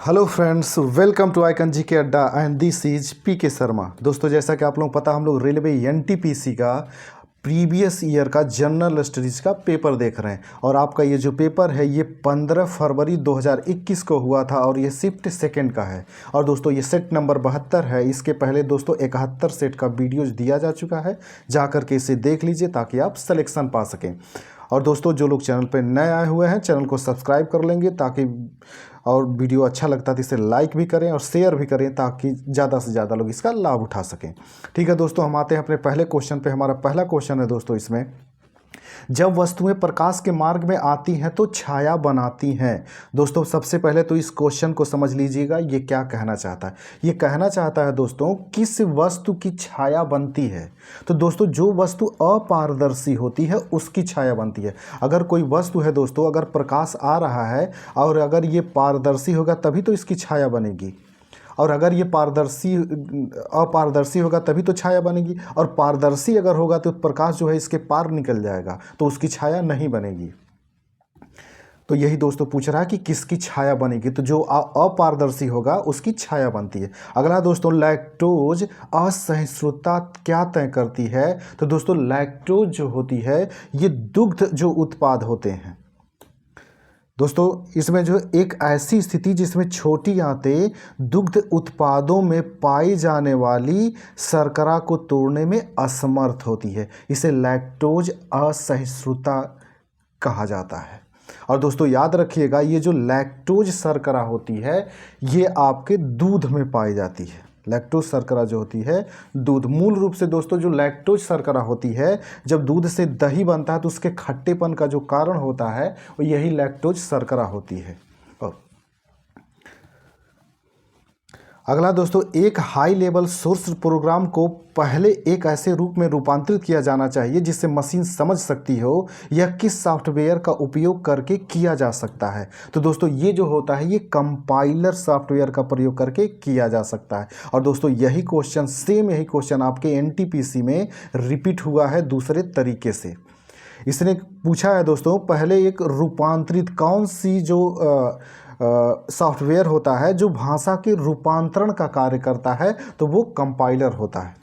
Hello friends, welcome to icon G K अड्डा and this is P के शर्मा। दोस्तों, जैसा कि आप लोगों को पता, हम लोग रेलवे एनटीपीसी का प्रीवियस ईयर का जनरल स्टडीज का पेपर देख रहे हैं। और आपका ये जो पेपर है ये 15 फरवरी 2021 को हुआ था और ये शिफ्ट सेकंड का है। और दोस्तों, ये सेट नंबर 72 है। इसके पहले दोस्तों 71 सेट का वीडियोज दिया जा चुका है, जा करके इसे देख लीजिए ताकि आप सिलेक्शन पा सकें। और दोस्तों, जो लोग चैनल पर नए आए हुए हैं चैनल को सब्सक्राइब कर लेंगे ताकि, और वीडियो अच्छा लगता है तो इसे लाइक भी करें और शेयर भी करें ताकि ज़्यादा से ज़्यादा लोग इसका लाभ उठा सकें। ठीक है दोस्तों, हम आते हैं अपने पहले क्वेश्चन पे। हमारा पहला क्वेश्चन है दोस्तों इसमें, जब वस्तुएं प्रकाश के मार्ग में आती हैं तो छाया बनाती हैं। दोस्तों, सबसे पहले तो इस क्वेश्चन को समझ लीजिएगा, ये क्या कहना चाहता है। ये कहना चाहता है दोस्तों, किस वस्तु की छाया बनती है। तो दोस्तों, जो वस्तु अपारदर्शी होती है उसकी छाया बनती है। अगर कोई वस्तु है दोस्तों, अगर प्रकाश आ रहा है और अगर ये पारदर्शी होगा तभी तो इसकी छाया बनेगी, और अगर ये अपारदर्शी होगा तभी तो छाया बनेगी, और पारदर्शी अगर होगा तो प्रकाश जो है इसके पार निकल जाएगा तो उसकी छाया नहीं बनेगी। तो यही दोस्तों पूछ रहा है कि किसकी छाया बनेगी। तो जो अपारदर्शी होगा उसकी छाया बनती है। अगला दोस्तों, लैक्टोज असहिष्णुता क्या तय करती है। तो दोस्तों, लैक्टोज जो होती है ये दुग्ध जो उत्पाद होते हैं दोस्तों, इसमें जो एक ऐसी स्थिति जिसमें छोटी आंतें दुग्ध उत्पादों में पाई जाने वाली शर्करा को तोड़ने में असमर्थ होती है, इसे लैक्टोज असहिष्णुता कहा जाता है। और दोस्तों याद रखिएगा, ये जो लैक्टोज शर्करा होती है ये आपके दूध में पाई जाती है। लैक्टोज शर्करा जो होती है दूध, मूल रूप से दोस्तों जो लैक्टोज शर्करा होती है, जब दूध से दही बनता है तो उसके खट्टेपन का जो कारण होता है वो यही लैक्टोज शर्करा होती है। अगला दोस्तों, एक हाई लेवल सोर्स प्रोग्राम को पहले एक ऐसे रूप में रूपांतरित किया जाना चाहिए जिससे मशीन समझ सकती हो यह किस सॉफ्टवेयर का उपयोग करके किया जा सकता है। तो दोस्तों, ये जो होता है ये कंपाइलर सॉफ्टवेयर का प्रयोग करके किया जा सकता है। और दोस्तों यही क्वेश्चन, सेम यही क्वेश्चन आपके एनटीपीसी में रिपीट हुआ है दूसरे तरीके से। इसने पूछा है दोस्तों, पहले एक रूपांतरित कौन सी जो सॉफ्टवेयर होता है जो भाषा के रूपांतरण का कार्य करता है, तो वो कंपाइलर होता है।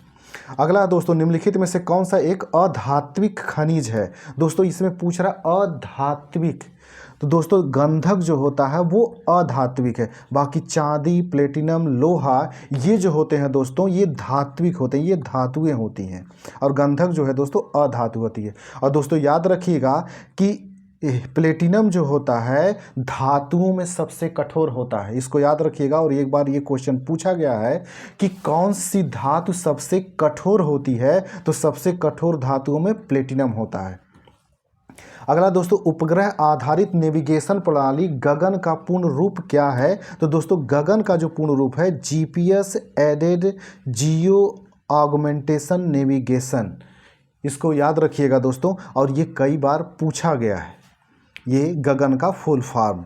अगला दोस्तों, निम्नलिखित में से कौन सा एक अधात्विक खनिज है। दोस्तों इसमें पूछ रहा अधात्विक, तो दोस्तों गंधक जो होता है वो अधात्विक है। बाकी चांदी, प्लेटिनम, लोहा ये जो होते हैं दोस्तों ये धात्विक होते हैं, ये धातुएं होती हैं। और गंधक जो है दोस्तों अधातु होती है। और दोस्तों याद रखिएगा कि प्लेटिनम जो होता है धातुओं में सबसे कठोर होता है, इसको याद रखिएगा। और एक बार ये क्वेश्चन पूछा गया है कि कौन सी धातु सबसे कठोर होती है, तो सबसे कठोर धातुओं में प्लेटिनम होता है। अगला दोस्तों, उपग्रह आधारित नेविगेशन प्रणाली गगन का पूर्ण रूप क्या है। तो दोस्तों गगन का जो पूर्ण रूप है जीपीएस एडेड जियो ऑगमेंटेशन नेविगेशन, इसको याद रखिएगा दोस्तों। और ये कई बार पूछा गया है, ये गगन का फुल फॉर्म।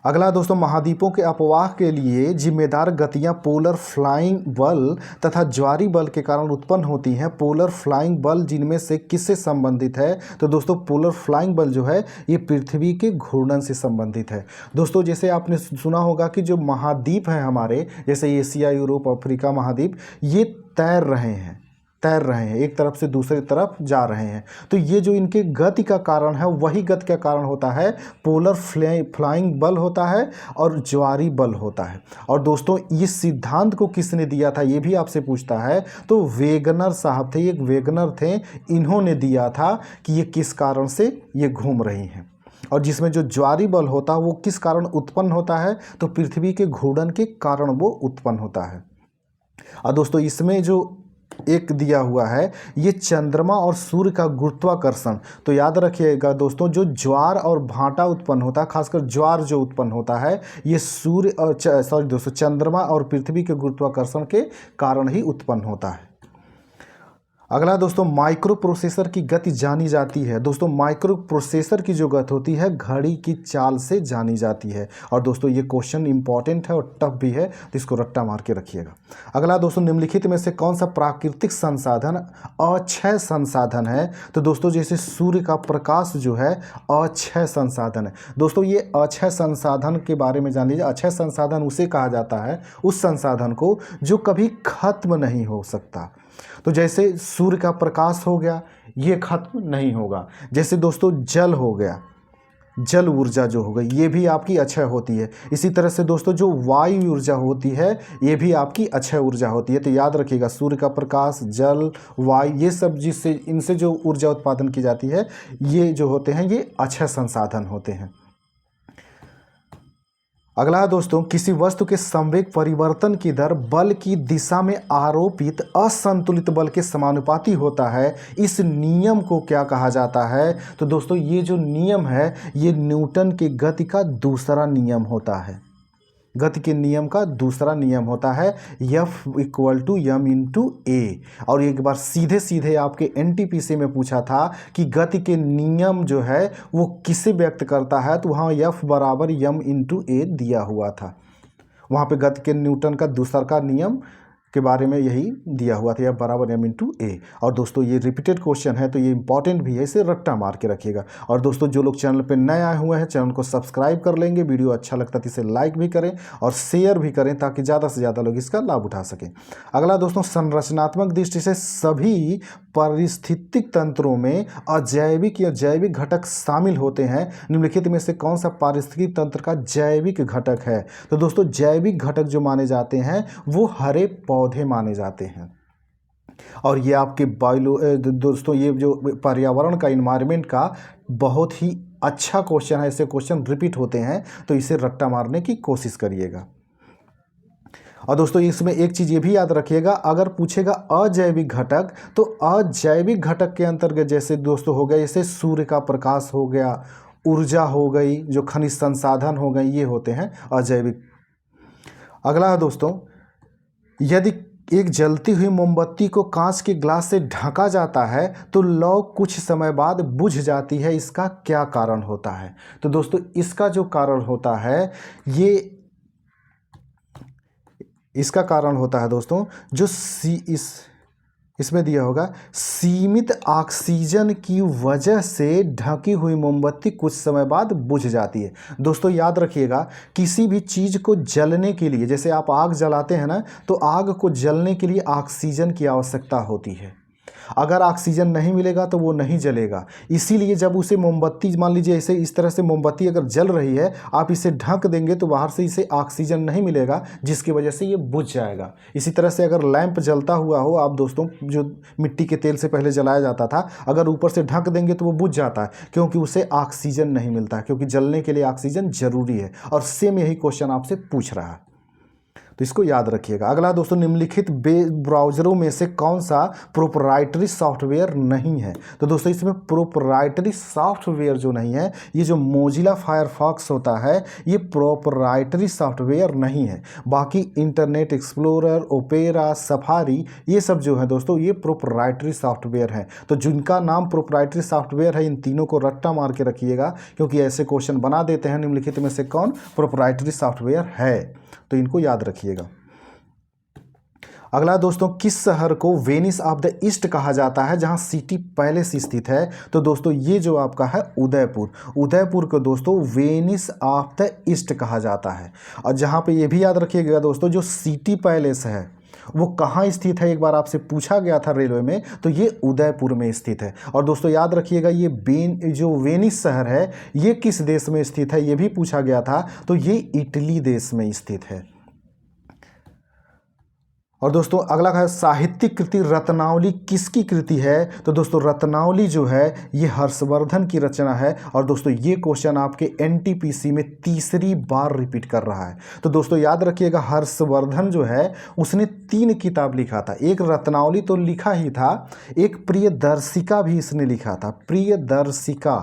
अगला दोस्तों, महाद्वीपों के अपवाह के लिए जिम्मेदार गतियां पोलर फ्लाइंग बल तथा ज्वारी बल के कारण उत्पन्न होती हैं। पोलर फ्लाइंग बल जिनमें से किससे संबंधित है। तो दोस्तों पोलर फ्लाइंग बल जो है ये पृथ्वी के घूर्णन से संबंधित है। दोस्तों जैसे आपने सुना होगा कि जो महाद्वीप हैं हमारे, जैसे एशिया, यूरोप, अफ्रीका महाद्वीप, ये तैर रहे हैं, एक तरफ से दूसरी तरफ जा रहे हैं। तो ये जो इनके गति का कारण है वही गति का कारण होता है पोलर फ्लाइंग बल होता है और ज्वारी बल होता है। और दोस्तों इस सिद्धांत को किसने दिया था ये भी आपसे पूछता है, तो वेगनर साहब थे, एक वेगनर थे, इन्होंने दिया था कि ये किस कारण से ये घूम रही हैं। और जिसमें जो ज्वारी बल होता है वो किस कारण उत्पन्न होता है, तो पृथ्वी के घूर्णन के कारण वो उत्पन्न होता है। और दोस्तों इसमें जो एक दिया हुआ है ये चंद्रमा और सूर्य का गुरुत्वाकर्षण। तो याद रखिएगा दोस्तों, जो ज्वार और भाटा उत्पन्न होता है, खासकर ज्वार जो उत्पन्न होता है ये सूर्य और दोस्तों चंद्रमा और पृथ्वी के गुरुत्वाकर्षण के कारण ही उत्पन्न होता है। अगला दोस्तों, माइक्रो प्रोसेसर की गति जानी जाती है। दोस्तों माइक्रो प्रोसेसर की जो गति होती है घड़ी की चाल से जानी जाती है। और दोस्तों ये क्वेश्चन इंपॉर्टेंट है और टफ भी है, तो इसको रट्टा मार के रखिएगा। अगला दोस्तों, निम्नलिखित में से कौन सा प्राकृतिक संसाधन अक्षय संसाधन है? तो दोस्तों जैसे सूर्य का प्रकाश जो है अक्षय संसाधन है। दोस्तों ये अक्षय संसाधन के बारे में जान लीजिए। अक्षय संसाधन उसे कहा जाता है, उस संसाधन को जो कभी खत्म नहीं हो सकता। तो जैसे सूर्य का प्रकाश हो गया, ये खत्म नहीं होगा। जैसे दोस्तों जल हो गया, जल ऊर्जा जो हो गई, ये भी आपकी अक्षय होती है। इसी तरह से दोस्तों जो वायु ऊर्जा होती है, ये भी आपकी अक्षय ऊर्जा होती है। तो याद रखिएगा, सूर्य का प्रकाश, जल, वायु, ये सब जिससे इनसे जो ऊर्जा उत्पादन की जाती है, ये जो होते हैं ये अक्षय संसाधन होते हैं। अगला है दोस्तों, किसी वस्तु के संवेग परिवर्तन की दर बल की दिशा में आरोपित असंतुलित बल के समानुपाती होता है। इस नियम को क्या कहा जाता है? तो दोस्तों ये जो नियम है, ये न्यूटन के गति का दूसरा नियम होता है। गति के नियम का दूसरा नियम होता है F equal to m into a. और एक बार सीधे सीधे आपके NTPC में पूछा था कि गति के नियम जो है वो किसे व्यक्त करता है, तो वहाँ F बराबर m इंटू ए दिया हुआ था। वहाँ पे गति के न्यूटन का दूसरा का नियम के बारे में यही दिया हुआ था, F बराबर m इंटू ए। और दोस्तों ये रिपीटेड क्वेश्चन है, तो ये इंपॉर्टेंट भी है, इसे रट्टा मार के रखिएगा। और दोस्तों जो लोग चैनल पे नए आए हुए हैं, चैनल को सब्सक्राइब कर लेंगे। वीडियो अच्छा लगता है तो इसे लाइक भी करें और शेयर भी करें, ताकि ज़्यादा से ज़्यादा लोग इसका लाभ उठा सकें। अगला दोस्तों, संरचनात्मक दृष्टि से सभी पारिस्थितिक तंत्रों में अजैविक या जैविक घटक शामिल होते हैं। निम्नलिखित में से कौन सा पारिस्थितिक तंत्र का जैविक घटक है? तो दोस्तों जैविक घटक जो माने जाते हैं वो हरे पौधे माने जाते हैं। और ये आपके दोस्तों ये जो पर्यावरण का, इन्वायरमेंट का बहुत ही अच्छा क्वेश्चन है। ऐसे क्वेश्चन रिपीट होते हैं, तो इसे रट्टा मारने की कोशिश करिएगा। और दोस्तों इसमें एक चीज़ ये भी याद रखिएगा, अगर पूछेगा अजैविक घटक, तो अजैविक घटक के अंतर्गत जैसे दोस्तों हो गया, जैसे सूर्य का प्रकाश हो गया, ऊर्जा हो गई, जो खनिज संसाधन हो गए, ये होते हैं अजैविक। अगला है दोस्तों, यदि एक जलती हुई मोमबत्ती को कांच के ग्लास से ढका जाता है तो लौ कुछ समय बाद बुझ जाती है, इसका क्या कारण होता है? तो दोस्तों इसका जो कारण होता है, इसका कारण होता है दोस्तों, जो इसमें दिया होगा, सीमित ऑक्सीजन की वजह से ढकी हुई मोमबत्ती कुछ समय बाद बुझ जाती है। दोस्तों याद रखिएगा, किसी भी चीज़ को जलने के लिए, जैसे आप आग जलाते हैं ना, तो आग को जलने के लिए ऑक्सीजन की आवश्यकता होती है। अगर ऑक्सीजन नहीं मिलेगा तो वो नहीं जलेगा। इसीलिए जब उसे मोमबत्ती, मान लीजिए ऐसे इस तरह से मोमबत्ती अगर जल रही है, आप इसे ढक देंगे तो बाहर से इसे ऑक्सीजन नहीं मिलेगा, जिसकी वजह से ये बुझ जाएगा। इसी तरह से अगर लैंप जलता हुआ हो, आप दोस्तों जो मिट्टी के तेल से पहले जलाया जाता था, अगर ऊपर से ढक देंगे तो वो बुझ जाता है, क्योंकि उसे ऑक्सीजन नहीं मिलता है, क्योंकि जलने के लिए ऑक्सीजन जरूरी है। और सेम यही क्वेश्चन आपसे पूछ रहा है, तो इसको याद रखिएगा। अगला दोस्तों, निम्नलिखित ब्राउज़रों में से कौन सा प्रोप्राइटरी सॉफ्टवेयर नहीं है? तो दोस्तों इसमें प्रोप्राइटरी सॉफ्टवेयर जो नहीं है, ये जो मोजिला फायरफॉक्स होता है, ये प्रोप्राइटरी सॉफ्टवेयर नहीं है। बाकी इंटरनेट एक्सप्लोरर, ओपेरा, सफारी, ये सब जो है दोस्तों, ये प्रोप्राइटरी सॉफ्टवेयर है। तो जिनका नाम प्रोप्राइटरी सॉफ्टवेयर है, इन तीनों को रट्टा मार के रखिएगा, क्योंकि ऐसे क्वेश्चन बना देते हैं। निम्नलिखित में से कौन प्रोप्राइटरी सॉफ्टवेयर है, तो इनको याद रखिएगा। अगला दोस्तों, किस शहर को वेनिस ऑफ द ईस्ट कहा जाता है, जहां सिटी पैलेस स्थित है? तो दोस्तों ये जो आपका है उदयपुर, उदयपुर को दोस्तों वेनिस ऑफ द ईस्ट कहा जाता है। और जहां पे ये भी याद रखिएगा दोस्तों, जो सिटी पैलेस है वो कहाँ स्थित है, एक बार आपसे पूछा गया था रेलवे में, तो ये उदयपुर में स्थित है। और दोस्तों याद रखिएगा, ये जो वेनिस शहर है, ये किस देश में स्थित है, ये भी पूछा गया था, तो ये इटली देश में स्थित है। और दोस्तों अगला है, साहित्यिक कृति रत्नावली किसकी कृति है? तो दोस्तों रत्नावली जो है ये हर्षवर्धन की रचना है। और दोस्तों ये क्वेश्चन आपके NTPC में तीसरी बार रिपीट कर रहा है। तो दोस्तों याद रखिएगा, हर्षवर्धन जो है उसने 3 किताब लिखा था। एक रत्नावली तो लिखा ही था, एक प्रियदर्शिका भी इसने लिखा था, प्रियदर्शिका।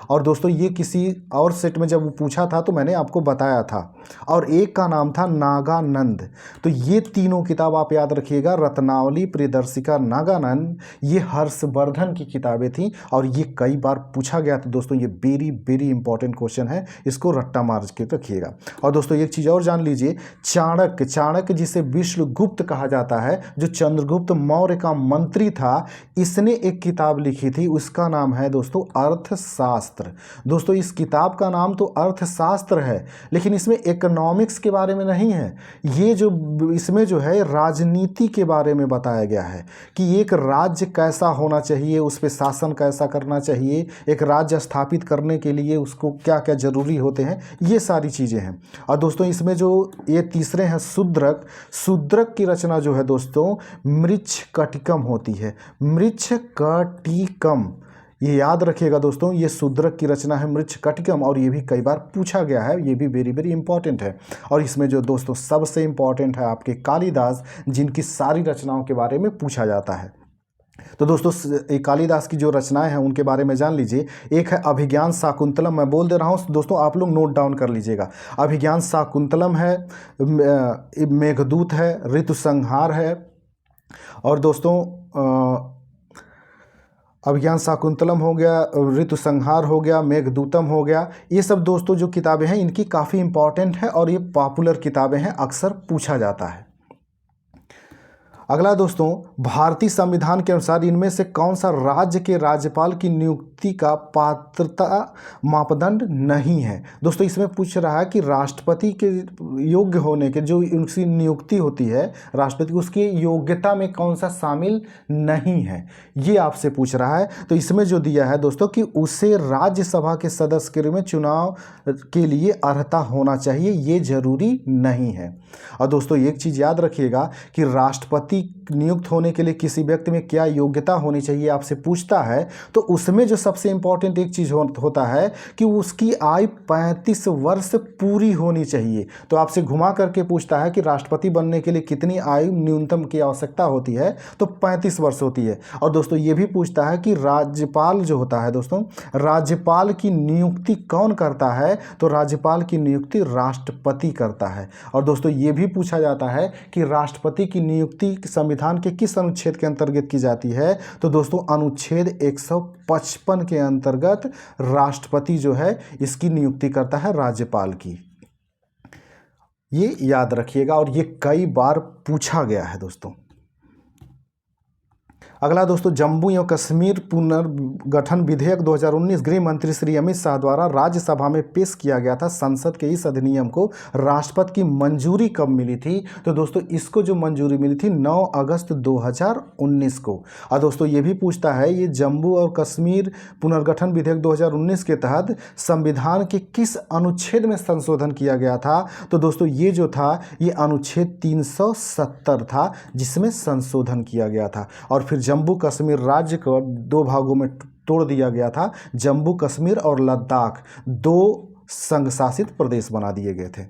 और दोस्तों ये किसी और सेट में जब वो पूछा था तो मैंने आपको बताया था। और एक का नाम था नागानंद। तो ये तीनों किताब आप याद रखिएगा रत्नावली, प्रियदर्शिका, नागानंद, ये हर्षवर्धन की किताबें थी और ये कई बार पूछा गया। तो दोस्तों ये वेरी वेरी इंपॉर्टेंट क्वेश्चन है, इसको रट्टा मार के रखिएगा। और दोस्तों एक चीज़ और जान लीजिए, चाणक्य, चाणक्य जिसे विश्वगुप्त कहा जाता है, जो चंद्रगुप्त मौर्य का मंत्री था, इसने एक किताब लिखी थी, उसका नाम है दोस्तों अर्थशास्त्र। दोस्तों इस किताब का नाम तो अर्थशास्त्र है, लेकिन इसमें इकोनॉमिक्स के बारे में नहीं है। ये जो इसमें जो है राजनीति के बारे में बताया गया है कि एक राज्य कैसा होना चाहिए, उस पर शासन कैसा करना चाहिए, एक राज्य स्थापित करने के लिए उसको क्या क्या जरूरी होते हैं, ये सारी चीज़ें हैं। और दोस्तों इसमें जो ये तीसरे हैं शूद्रक, शूद्रक की रचना जो है दोस्तों मृच्छकटिकम होती है, मृच्छकटिकम, ये याद रखिएगा दोस्तों, ये शूद्रक की रचना है मृच्छकटिकम, और ये भी कई बार पूछा गया है, ये भी वेरी वेरी इंपॉर्टेंट है। और इसमें जो दोस्तों सबसे इंपॉर्टेंट है आपके कालिदास, जिनकी सारी रचनाओं के बारे में पूछा जाता है। तो दोस्तों कालिदास की जो रचनाएं हैं उनके बारे में जान लीजिए। एक है अभिज्ञान शाकुंतलम, मैं बोल दे रहा हूं दोस्तों, आप लोग नोट डाउन कर लीजिएगा। अभिज्ञान शाकुंतलम है, मेघदूत है, ऋतुसंहार है, और दोस्तों अभिज्ञान शाकुंतलम हो गया, ऋतुसंहार हो गया, मेघदूतम हो गया, ये सब दोस्तों जो किताबें हैं इनकी काफ़ी इंपॉर्टेंट है और ये पॉपुलर किताबें हैं, अक्सर पूछा जाता है। अगला दोस्तों, भारतीय संविधान के अनुसार इनमें से कौन सा राज्य के राज्यपाल की नियुक्ति का पात्रता मापदंड नहीं है। दोस्तों इसमें पूछ रहा है कि राष्ट्रपति के योग्य होने के, जो उनकी नियुक्ति होती है राष्ट्रपति की, उसकी योग्यता में कौन सा शामिल नहीं है, ये आपसे पूछ रहा है। तो इसमें जो दिया है दोस्तों कि उसे राज्यसभा के सदस्य के रूप में चुनाव के लिए अर्हता होना चाहिए, ये जरूरी नहीं है। और दोस्तों एक चीज़ याद रखिएगा कि राष्ट्रपति नियुक्त होने के लिए किसी व्यक्ति में क्या योग्यता होनी चाहिए आपसे पूछता है, तो उसमें जो सबसे इंपॉर्टेंट एक चीज़ होता है कि उसकी आयु 35 वर्ष पूरी होनी चाहिए। तो आपसे घुमा करके पूछता है कि राष्ट्रपति बनने के लिए कितनी आयु न्यूनतम की आवश्यकता होती है, तो 35 वर्ष होती है। और दोस्तों ये भी पूछता है कि राज्यपाल जो होता है दोस्तों, राज्यपाल की नियुक्ति कौन करता है, तो राज्यपाल की नियुक्ति राष्ट्रपति करता है। और दोस्तों ये भी पूछा जाता है कि राष्ट्रपति की नियुक्ति संविधान के किस अनुच्छेद के अंतर्गत की जाती है, तो दोस्तों अनुच्छेद 155 के अंतर्गत राष्ट्रपति जो है इसकी नियुक्ति करता है राज्यपाल की। ये याद रखिएगा और ये कई बार पूछा गया है दोस्तों। अगला दोस्तों, जम्मू एवं कश्मीर पुनर्गठन विधेयक 2019 गृह मंत्री श्री अमित शाह द्वारा राज्यसभा में पेश किया गया था। संसद के इस अधिनियम को राष्ट्रपति की मंजूरी कब मिली थी, तो दोस्तों इसको जो मंजूरी मिली थी 9 अगस्त 2019 को। और दोस्तों ये भी पूछता है, ये जम्मू और कश्मीर पुनर्गठन विधेयक 2019 के तहत संविधान के किस अनुच्छेद में संशोधन किया गया था, तो दोस्तों ये जो था ये अनुच्छेद 370 था जिसमें संशोधन किया गया था। और फिर जम्मू कश्मीर राज्य को 2 भागों में तोड़ दिया गया था। जम्मू कश्मीर और लद्दाख 2 संघ शासित प्रदेश बना दिए गए थे।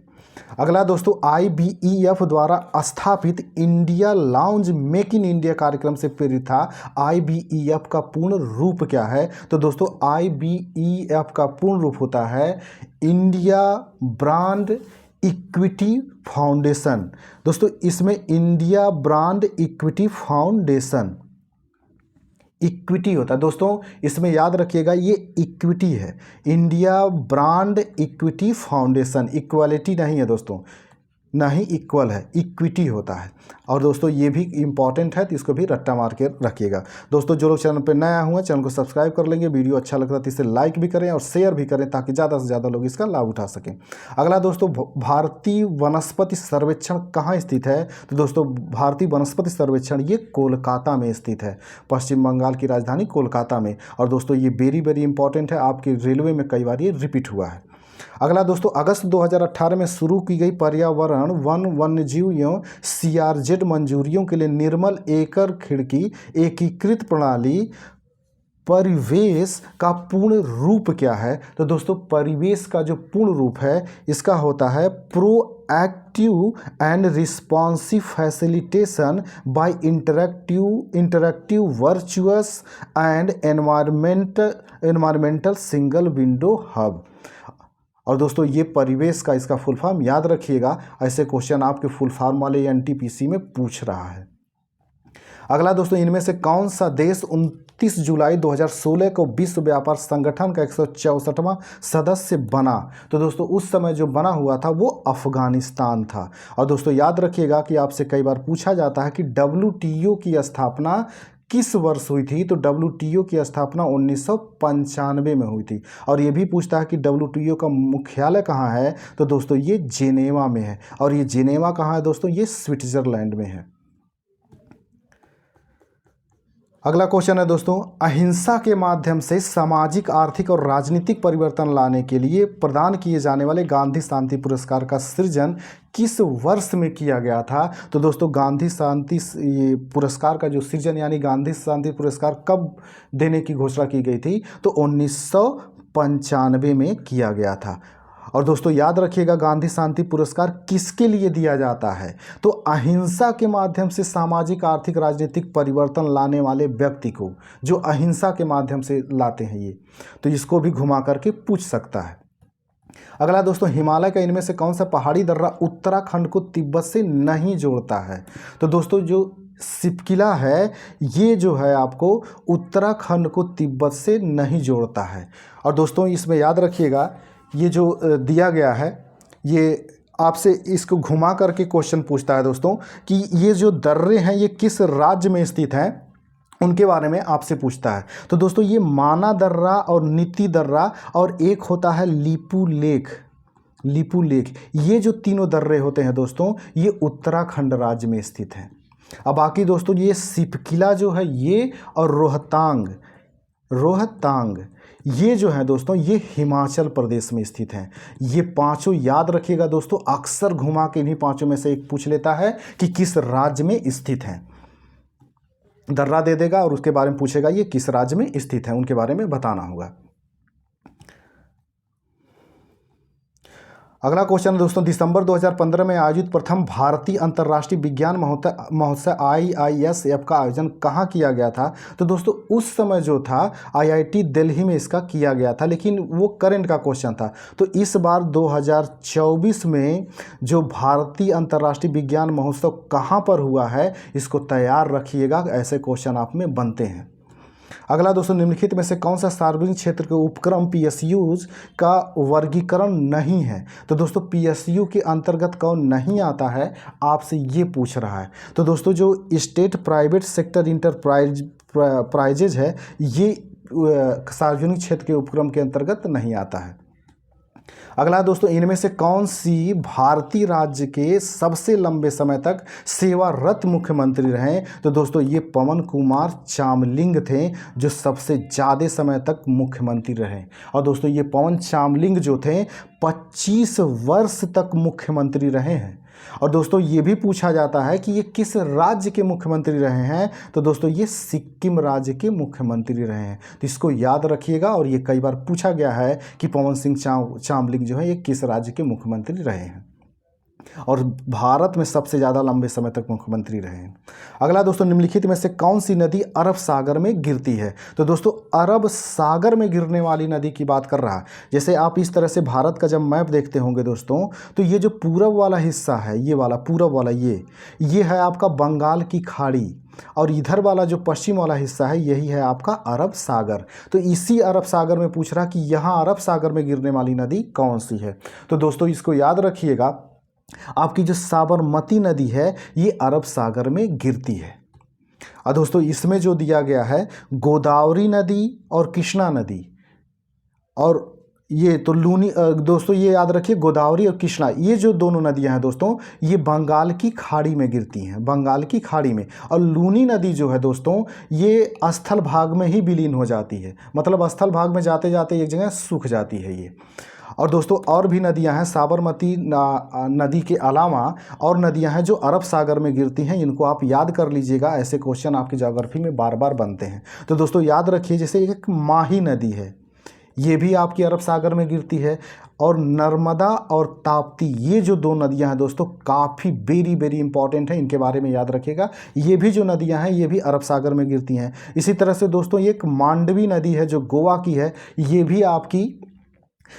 अगला दोस्तों, IBEF द्वारा स्थापित India launch make in India कार्यक्रम से प्रेरित था। IBEF का पूर्ण रूप क्या है, तो दोस्तों IBEF का पूर्ण रूप होता है इंडिया ब्रांड इक्विटी फाउंडेशन। दोस्तों इसमें India brand equity foundation, equity होता है दोस्तों, इसमें याद रखिएगा ये इक्विटी है, India brand equity foundation, equality नहीं है दोस्तों, ना ही इक्वल है, इक्विटी होता है। और दोस्तों ये भी इंपॉर्टेंट है, तो इसको भी रट्टा मार के रखिएगा। दोस्तों जो लोग चैनल पर नया हुआ चैनल को सब्सक्राइब कर लेंगे, वीडियो अच्छा लगता है तो इसे लाइक भी करें और शेयर भी करें ताकि ज़्यादा से ज़्यादा लोग इसका लाभ उठा सकें। अगला दोस्तों, भारतीय वनस्पति सर्वेक्षण कहाँ स्थित है, तो दोस्तों भारतीय वनस्पति सर्वेक्षण ये कोलकाता में स्थित है, पश्चिम बंगाल की राजधानी कोलकाता में। और दोस्तों ये वेरी वेरी इंपॉर्टेंट है, आपके रेलवे में कई बार ये रिपीट हुआ है। अगला दोस्तों, अगस्त 2018 में शुरू की गई पर्यावरण वन वन्यजीव एवं CRZ मंजूरियों के लिए निर्मल एकल खिड़की एकीकृत प्रणाली परिवेश का पूर्ण रूप क्या है, तो दोस्तों परिवेश का जो पूर्ण रूप है इसका होता है proactive and responsive facilitation by interactive virtuous and environmental single window hub. और दोस्तों ये परिवेश का इसका फुल फॉर्म याद रखिएगा, ऐसे क्वेश्चन आपके फुल फॉर्म वाले एनटीपीसी में पूछ रहा है। अगला दोस्तों, इनमें से कौन सा देश 29 जुलाई 2016 को विश्व व्यापार संगठन का 164वां सदस्य बना? तो दोस्तों उस समय जो बना हुआ था वो अफगानिस्तान था। और दोस्तों याद रखिएगा कि आपसे कई बार पूछा जाता है कि WTO की स्थापना किस वर्ष हुई थी? तो WTO की स्थापना 1995 में हुई थी। और ये भी पूछता है कि WTO का मुख्यालय कहाँ है? तो दोस्तों ये जेनेवा में है। और ये जेनेवा कहाँ है दोस्तों? ये स्विट्जरलैंड में है। अगला क्वेश्चन है दोस्तों, अहिंसा के माध्यम से सामाजिक, आर्थिक और राजनीतिक परिवर्तन लाने के लिए प्रदान किए जाने वाले गांधी शांति पुरस्कार का सृजन किस वर्ष में किया गया था? तो दोस्तों गांधी शांति पुरस्कार का जो सृजन यानी गांधी शांति पुरस्कार कब देने की घोषणा की गई थी? तो 1995 में किया गया था। और दोस्तों याद रखिएगा, गांधी शांति पुरस्कार किसके लिए दिया जाता है? तो अहिंसा के माध्यम से सामाजिक, आर्थिक, राजनीतिक परिवर्तन लाने वाले व्यक्ति को, जो अहिंसा के माध्यम से लाते हैं ये, तो इसको भी घुमा करके पूछ सकता है। अगला दोस्तों, हिमालय का इनमें से कौन सा पहाड़ी दर्रा उत्तराखंड को तिब्बत से नहीं जोड़ता है? तो दोस्तों जो सिपकिला है ये जो है आपको उत्तराखंड को तिब्बत से नहीं जोड़ता है। और दोस्तों इसमें याद रखिएगा, ये जो दिया गया है ये आपसे इसको घुमा करके क्वेश्चन पूछता है दोस्तों कि ये जो दर्रे हैं ये किस राज्य में स्थित हैं, उनके बारे में आपसे पूछता है। तो दोस्तों ये माना दर्रा और नीति दर्रा और एक होता है लीपू लेक। लीपू लेक, ये जो तीनों दर्रे होते हैं दोस्तों ये उत्तराखंड राज्य में स्थित हैं। अब बाकी दोस्तों ये सिपकिला जो है ये और रोहतांग ये जो है दोस्तों ये हिमाचल प्रदेश में स्थित हैं। ये पांचों याद रखिएगा दोस्तों, अक्सर घुमा के इन्हीं पांचों में से एक पूछ लेता है कि किस राज्य में स्थित हैं। दर्रा दे देगा और उसके बारे में पूछेगा ये किस राज्य में स्थित है, उनके बारे में बताना होगा। अगला क्वेश्चन है दोस्तों, दिसंबर 2015 में आयोजित प्रथम भारतीय अंतर्राष्ट्रीय विज्ञान महोत्सव IISF का आयोजन कहाँ किया गया था? तो दोस्तों उस समय जो था IIT दिल्ली में इसका किया गया था, लेकिन वो करंट का क्वेश्चन था। तो इस बार 2024 में जो भारतीय अंतर्राष्ट्रीय विज्ञान महोत्सव कहाँ पर हुआ है इसको तैयार रखिएगा, ऐसे क्वेश्चन आप में बनते हैं। अगला दोस्तों, निम्नलिखित में से कौन सा सार्वजनिक क्षेत्र के उपक्रम PSUs का वर्गीकरण नहीं है? तो दोस्तों PSU के अंतर्गत कौन नहीं आता है आपसे ये पूछ रहा है। तो दोस्तों जो स्टेट प्राइवेट सेक्टर इंटरप्राइजेज है ये सार्वजनिक क्षेत्र के उपक्रम के अंतर्गत नहीं आता है। अगला दोस्तों, इनमें से कौन सी भारतीय राज्य के सबसे लंबे समय तक सेवारत मुख्यमंत्री रहे? तो दोस्तों ये पवन कुमार चामलिंग थे जो सबसे ज़्यादा समय तक मुख्यमंत्री रहे। और दोस्तों ये पवन चामलिंग जो थे 25 वर्ष तक मुख्यमंत्री रहे हैं। और दोस्तों ये भी पूछा जाता है कि ये किस राज्य के मुख्यमंत्री रहे हैं? तो दोस्तों ये सिक्किम राज्य के मुख्यमंत्री रहे हैं। तो इसको याद रखिएगा, और ये कई बार पूछा गया है कि पवन सिंह चामलिंग जो है ये किस राज्य के मुख्यमंत्री रहे हैं और भारत में सबसे ज़्यादा लंबे समय तक मुख्यमंत्री रहे हैं। अगला दोस्तों, निम्नलिखित में से कौन सी नदी अरब सागर में गिरती है? तो दोस्तों अरब सागर में गिरने वाली नदी की बात कर रहा है। जैसे आप इस तरह से भारत का जब मैप देखते होंगे दोस्तों, तो ये जो पूरब वाला हिस्सा है, ये वाला पूरब वाला ये है आपका बंगाल की खाड़ी, और इधर वाला जो पश्चिम वाला हिस्सा है यही है आपका अरब सागर। तो इसी अरब सागर में पूछ रहा कि यहाँ अरब सागर में गिरने वाली नदी कौन सी है? तो दोस्तों इसको याद रखिएगा, आपकी जो साबरमती नदी है ये अरब सागर में गिरती है। और दोस्तों इसमें जो दिया गया है गोदावरी नदी और कृष्णा नदी, और ये तो लूनी, दोस्तों ये याद रखिए गोदावरी और कृष्णा ये जो दोनों नदियां हैं दोस्तों ये बंगाल की खाड़ी में गिरती हैं, बंगाल की खाड़ी में। और लूनी नदी जो है दोस्तों ये स्थल भाग में ही विलीन हो जाती है, मतलब स्थल भाग में जाते जाते एक जगह सूख जाती है ये। और दोस्तों और भी नदियां हैं, साबरमती नदी के अलावा और नदियां हैं जो अरब सागर में गिरती हैं, इनको आप याद कर लीजिएगा, ऐसे क्वेश्चन आपकी ज्योग्राफी में बार बार बनते हैं। तो दोस्तों याद रखिए, जैसे एक माही नदी है ये भी आपकी अरब सागर में गिरती है, और नर्मदा और ताप्ती ये जो दो नदियां हैं दोस्तों काफ़ी वेरी इंपॉर्टेंट है, इनके बारे में याद रखिएगा। ये भी जो नदियां हैं ये भी अरब सागर में गिरती हैं। इसी तरह से दोस्तों ये एक मांडवी नदी है जो गोवा की है, ये भी आपकी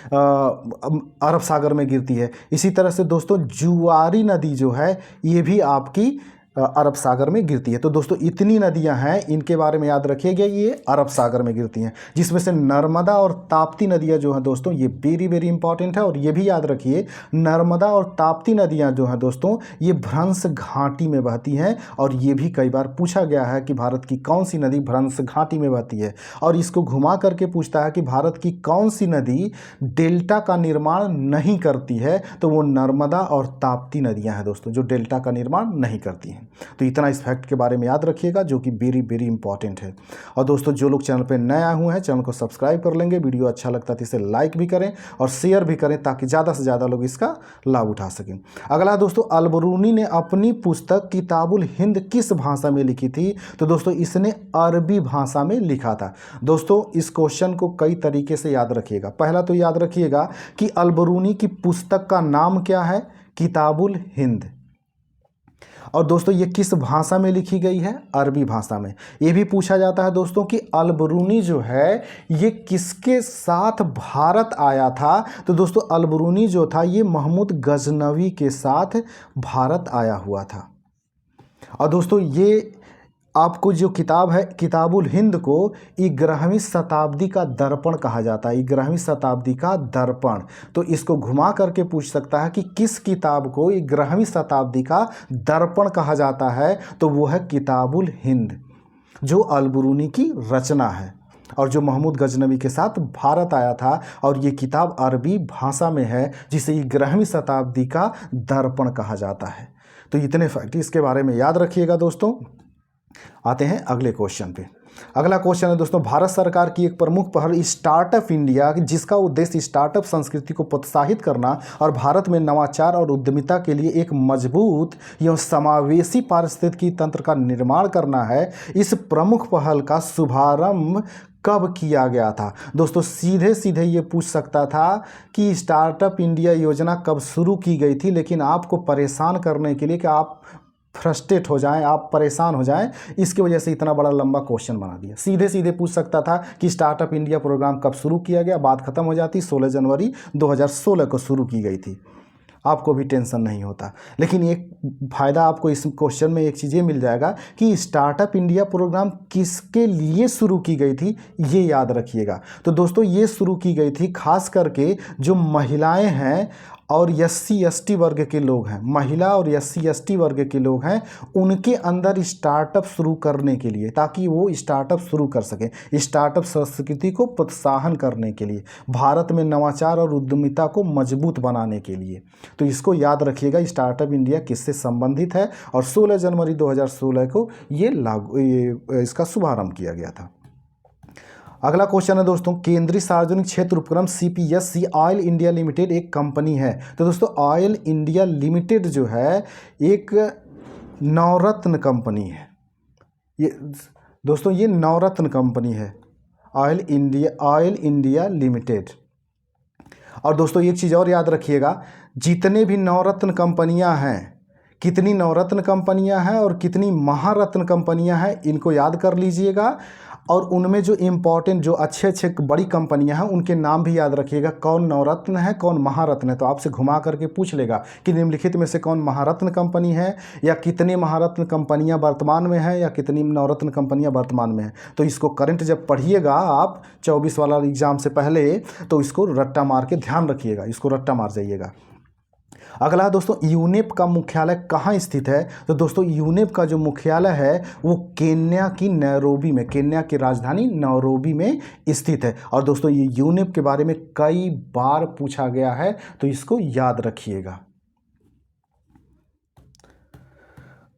अरब सागर में गिरती है। इसी तरह से दोस्तों जुआरी नदी जो है ये भी आपकी अरब सागर में गिरती है। तो दोस्तों इतनी नदियां हैं, इनके बारे में याद रखिएगा, ये अरब सागर में गिरती हैं, जिसमें से नर्मदा और ताप्ती नदियां जो हैं दोस्तों ये वेरी वेरी इंपॉर्टेंट है। और ये भी याद रखिए नर्मदा और ताप्ती नदियां जो हैं दोस्तों ये भ्रंश घाटी में बहती हैं। और ये भी कई बार पूछा गया है कि भारत की कौन सी नदी भ्रंश घाटी में बहती है। और इसको घुमा करके पूछता है कि भारत की कौन सी नदी डेल्टा का निर्माण नहीं करती है, तो वो नर्मदा और ताप्ती नदियां हैं दोस्तों जो डेल्टा का निर्माण नहीं करती हैं। तो इतना इस फैक्ट के बारे में याद रखिएगा जो कि वेरी वेरी इंपॉर्टेंट है। और दोस्तों जो लोग चैनल पर नए आए हुए हैं चैनल को सब्सक्राइब कर लेंगे, वीडियो अच्छा लगता है तो इसे लाइक भी करें और शेयर भी करें ताकि ज़्यादा से ज़्यादा लोग इसका लाभ उठा सकें। अगला दोस्तों, अलबरूनी ने अपनी पुस्तक किताबुल हिंद किस भाषा में लिखी थी? तो दोस्तों इसने अरबी भाषा में लिखा था। दोस्तों इस क्वेश्चन को कई तरीके से याद रखिएगा। पहला तो याद रखिएगा कि अलबरूनी की पुस्तक का नाम क्या है? किताबुल हिंद। और दोस्तों ये किस भाषा में लिखी गई है? अरबी भाषा में। ये भी पूछा जाता है दोस्तों कि अलबरूनी जो है ये किसके साथ भारत आया था? तो दोस्तों अलबरूनी जो था ये महमूद गजनवी के साथ भारत आया हुआ था। और दोस्तों ये आपको जो किताब है किताबुल हिंद को 11वीं शताब्दी का दर्पण कहा जाता है। 11वीं शताब्दी का दर्पण। तो इसको घुमा करके पूछ सकता है कि किस किताब को 11वीं शताब्दी का दर्पण कहा जाता है? तो वो है किताबुल हिंद जो अलबरूनी की रचना है और जो महमूद गजनवी के साथ भारत आया था। और ये किताब अरबी भाषा में है जिसे 11वीं शताब्दी का दर्पण कहा जाता है। तो इतने फैक्ट इसके बारे में याद रखिएगा दोस्तों। आते हैं अगले क्वेश्चन पे। अगला क्वेश्चन है दोस्तों, भारत सरकार की एक प्रमुख पहल स्टार्टअप इंडिया जिसका उद्देश्य स्टार्टअप संस्कृति को प्रोत्साहित करना और भारत में नवाचार और उद्यमिता के लिए एक मजबूत एवं समावेशी पारिस्थितिकी तंत्र का निर्माण करना है। इस प्रमुख पहल का शुभारंभ कब किया गया था? दोस्तों सीधे सीधे ये पूछ सकता था कि स्टार्टअप इंडिया योजना कब शुरू की गई थी, लेकिन आपको परेशान करने के लिए कि आप फ्रस्ट्रेट हो जाएं, आप परेशान हो जाएं, इसकी वजह से इतना बड़ा लंबा क्वेश्चन बना दिया। सीधे सीधे पूछ सकता था कि स्टार्टअप इंडिया प्रोग्राम कब शुरू किया गया, बात खत्म हो जाती। 16 जनवरी 2016 को शुरू की गई थी, आपको भी टेंशन नहीं होता। लेकिन एक फ़ायदा आपको इस क्वेश्चन में एक चीज़ ये मिल जाएगा कि स्टार्टअप इंडिया प्रोग्राम किसके लिए शुरू की गई थी, ये याद रखिएगा। तो दोस्तों ये शुरू की गई थी खास करके जो महिलाएं हैं और SC/ST वर्ग के लोग हैं, महिला और SC/ST वर्ग के लोग हैं, उनके अंदर स्टार्टअप शुरू करने के लिए, ताकि वो स्टार्टअप शुरू कर सकें, स्टार्टअप संस्कृति को प्रोत्साहन करने के लिए, भारत में नवाचार और उद्यमिता को मजबूत बनाने के लिए। तो इसको याद रखिएगा स्टार्टअप इंडिया किससे संबंधित है और 16 जनवरी 2016 को ये इसका शुभारंभ किया गया था। अगला क्वेश्चन है दोस्तों, केंद्रीय सार्वजनिक क्षेत्र उपक्रम CPSC ऑयल इंडिया लिमिटेड एक कंपनी है। तो दोस्तों ऑयल इंडिया लिमिटेड जो है एक नवरत्न कंपनी है। ये दोस्तों ये नवरत्न कंपनी है, ऑयल इंडिया लिमिटेड। और दोस्तों एक चीज़ और याद रखिएगा, जितने भी नवरत्न कंपनियां हैं, कितनी नवरत्न कंपनियां हैं और कितनी महारत्न कंपनियां हैं, इनको याद कर लीजिएगा। और उनमें जो इम्पोर्टेंट जो अच्छे बड़ी कंपनियां हैं उनके नाम भी याद रखिएगा, कौन नवरत्न है कौन महारत्न है। तो आपसे घुमा करके पूछ लेगा कि निम्नलिखित में से कौन महारत्न कंपनी है, या कितने महारत्न कंपनियां वर्तमान में हैं, या कितनी नवरत्न कंपनियां वर्तमान में हैं। तो इसको करंट जब पढ़िएगा आप 24 वाला एग्जाम से पहले, तो इसको रट्टा मार के ध्यान रखिएगा, इसको रट्टा मार जाइएगा। अगला दोस्तों, यूनेप का मुख्यालय कहाँ स्थित है? तो दोस्तों यूनेप का जो मुख्यालय है वो केन्या की नैरोबी में, केन्या की राजधानी नैरोबी में स्थित है। और दोस्तों ये यूनेप के बारे में कई बार पूछा गया है, तो इसको याद रखिएगा।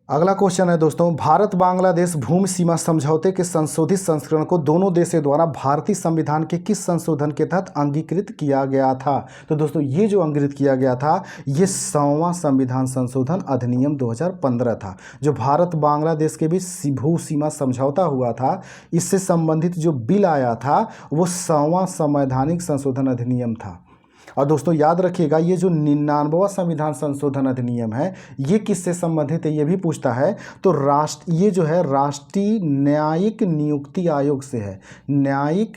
अगला क्वेश्चन है दोस्तों, भारत बांग्लादेश भूमि सीमा समझौते के संशोधित संस्करण को दोनों देशों द्वारा भारतीय संविधान के किस संशोधन के तहत अंगीकृत किया गया था? तो दोस्तों ये जो अंगीकृत किया गया था ये 100वां संविधान संशोधन अधिनियम 2015 था। जो भारत बांग्लादेश के बीच भू सीमा समझौता हुआ था, इससे संबंधित जो बिल आया था वो 100वां संवैधानिक संशोधन अधिनियम था। और दोस्तों याद रखिएगा ये जो 99वां संविधान संशोधन अधिनियम है ये किससे संबंधित है, ये भी पूछता है। तो ये जो है राष्ट्रीय न्यायिक नियुक्ति आयोग से है, न्यायिक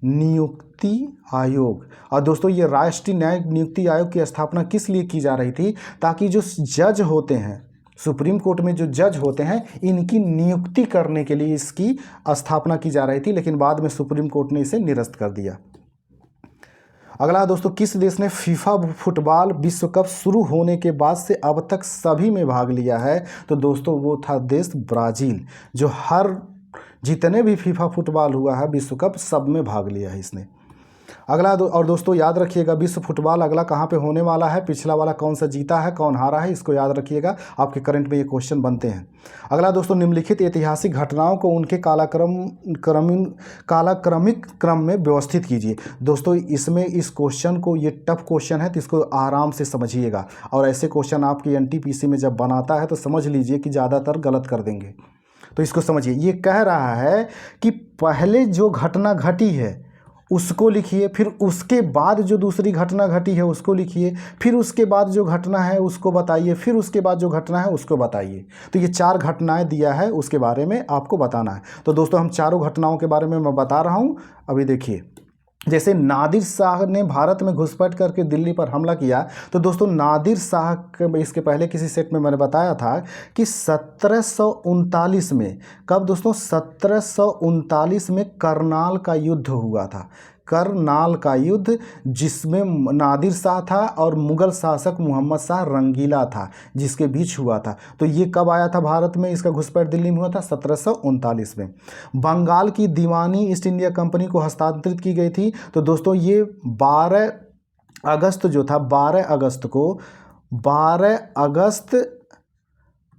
नियुक्ति आयोग। और दोस्तों ये राष्ट्रीय न्यायिक नियुक्ति आयोग की स्थापना किस लिए की जा रही थी, ताकि जो जज होते हैं सुप्रीम कोर्ट में, जो जज होते हैं, इनकी नियुक्ति करने के लिए इसकी स्थापना की जा रही थी, लेकिन बाद में सुप्रीम कोर्ट ने इसे निरस्त कर दिया। अगला दोस्तों, किस देश ने फीफा फुटबॉल विश्व कप शुरू होने के बाद से अब तक सभी में भाग लिया है? तो दोस्तों वो था देश ब्राज़ील, जो हर जितने भी फीफा फुटबॉल हुआ है विश्व कप सब में भाग लिया है इसने। अगला और दोस्तों याद रखिएगा, विश्व फुटबॉल अगला कहाँ पे होने वाला है, पिछला वाला कौन सा जीता है, कौन हारा है, इसको याद रखिएगा, आपके करंट में ये क्वेश्चन बनते हैं। अगला दोस्तों, निम्नलिखित ऐतिहासिक घटनाओं को उनके कालाक्रमिक क्रम में व्यवस्थित कीजिए। दोस्तों इसमें इस क्वेश्चन को, ये टफ क्वेश्चन है तो इसको आराम से समझिएगा, और ऐसे क्वेश्चन आपकी एनटीपीसी में जब बनाता है तो समझ लीजिए कि ज़्यादातर गलत कर देंगे। तो इसको समझिए, ये कह रहा है कि पहले जो घटना घटी है उसको लिखिए, फिर उसके बाद जो दूसरी घटना घटी है उसको लिखिए, फिर उसके बाद जो घटना है उसको बताइए, फिर उसके बाद जो घटना है उसको बताइए। तो ये 4 घटनाएं दिया है, उसके बारे में आपको बताना है। तो दोस्तों हम चारों घटनाओं के बारे में मैं बता रहा हूँ। अभी देखिए, जैसे नादिर शाह ने भारत में घुसपैठ करके दिल्ली पर हमला किया, तो दोस्तों नादिर शाह के, इसके पहले किसी सेट में मैंने बताया था कि 1739 में, कब दोस्तों, 1739 में करनाल का युद्ध हुआ था। करनाल का युद्ध, जिसमें नादिर शाह था और मुग़ल शासक मोहम्मद शाह रंगीला था, जिसके बीच हुआ था। तो ये कब आया था भारत में, इसका घुसपैठ दिल्ली में हुआ था 1739 में। बंगाल की दीवानी ईस्ट इंडिया कंपनी को हस्तांतरित की गई थी। तो दोस्तों ये 12 अगस्त जो था, 12 अगस्त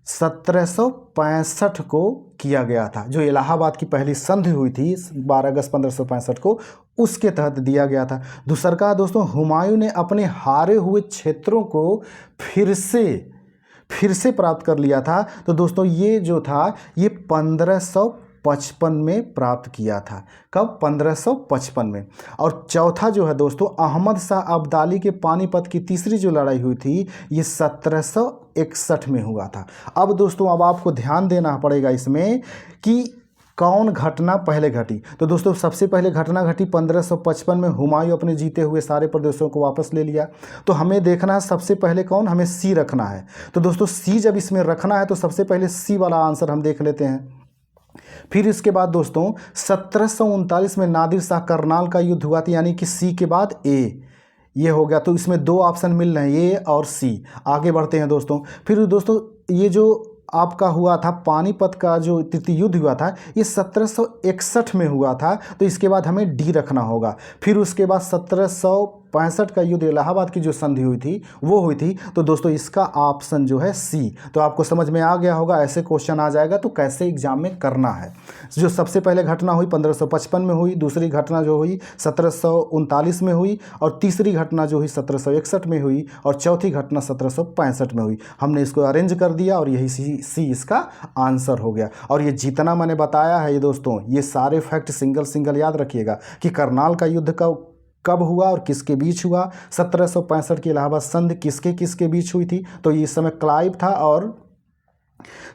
1765 को किया गया था। जो इलाहाबाद की पहली संधि हुई थी 12 अगस्त 1565 को, उसके तहत दिया गया था। दूसरा का दोस्तों, हुमायूं ने अपने हारे हुए क्षेत्रों को फिर से प्राप्त कर लिया था। तो दोस्तों ये जो था ये 1555 में प्राप्त किया था। कब? 1555 में। और चौथा जो है दोस्तों, अहमद शाह अब्दाली के पानीपत की तीसरी जो लड़ाई हुई थी, ये 1761 में हुआ था। अब दोस्तों अब आपको ध्यान देना पड़ेगा इसमें कि कौन घटना पहले घटी। तो दोस्तों सबसे पहले घटना घटी 1555 में, हुमायूं अपने जीते हुए सारे प्रदेशों को वापस ले लिया। तो हमें देखना है सबसे पहले कौन, हमें सी रखना है। तो दोस्तों सी जब इसमें रखना है तो सबसे पहले सी वाला आंसर हम देख लेते हैं। फिर इसके बाद दोस्तों 1739 में नादिर शाह करनाल का युद्ध हुआ था, यानी कि सी के बाद ए, ये हो गया। तो इसमें 2 ऑप्शन मिल रहे हैं, ए और सी। आगे बढ़ते हैं दोस्तों। फिर दोस्तों ये जो आपका हुआ था पानीपत का जो तृतीय युद्ध हुआ था, ये 1761 में हुआ था। तो इसके बाद हमें डी रखना होगा। फिर उसके बाद 1765 का युद्ध, इलाहाबाद की जो संधि हुई थी वो हुई थी। तो दोस्तों इसका ऑप्शन जो है सी। तो आपको समझ में आ गया होगा, ऐसे क्वेश्चन आ जाएगा तो कैसे एग्जाम में करना है। जो सबसे पहले घटना हुई 1555 में हुई, दूसरी घटना जो हुई 1739 में हुई, और तीसरी घटना जो हुई 1761 में हुई, और चौथी घटना 1765 में हुई। हमने इसको अरेंज कर दिया और यही सी इसका आंसर हो गया। और ये जितना मैंने बताया है ये दोस्तों, ये सारे फैक्ट सिंगल याद रखिएगा कि करनाल का युद्ध कब हुआ और किसके बीच हुआ। 1765 की इलाहाबाद संधि किसके बीच हुई थी, तो इस समय क्लाइव था और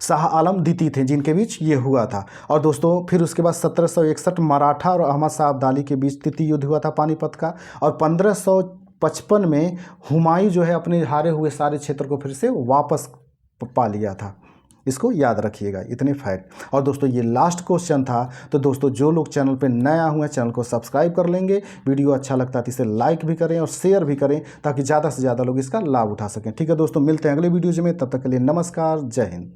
शाह आलम द्वितीय थे जिनके बीच ये हुआ था। और दोस्तों फिर उसके बाद 1761 मराठा और अहमद शाह अब्दाली के बीच तृतीय युद्ध हुआ था पानीपत का। और 1555 में हुमायूं जो है अपने हारे हुए सारे क्षेत्र को फिर से वापस पा लिया था। इसको याद रखिएगा, इतने फैक्ट। और दोस्तों ये लास्ट क्वेश्चन था। तो दोस्तों जो लोग चैनल पे नया हुए हैं चैनल को सब्सक्राइब कर लेंगे, वीडियो अच्छा लगता है तो इसे लाइक भी करें और शेयर भी करें, ताकि ज़्यादा से ज़्यादा लोग इसका लाभ उठा सकें। ठीक है दोस्तों, मिलते हैं अगले वीडियो में, तब तक के लिए नमस्कार, जय हिंद।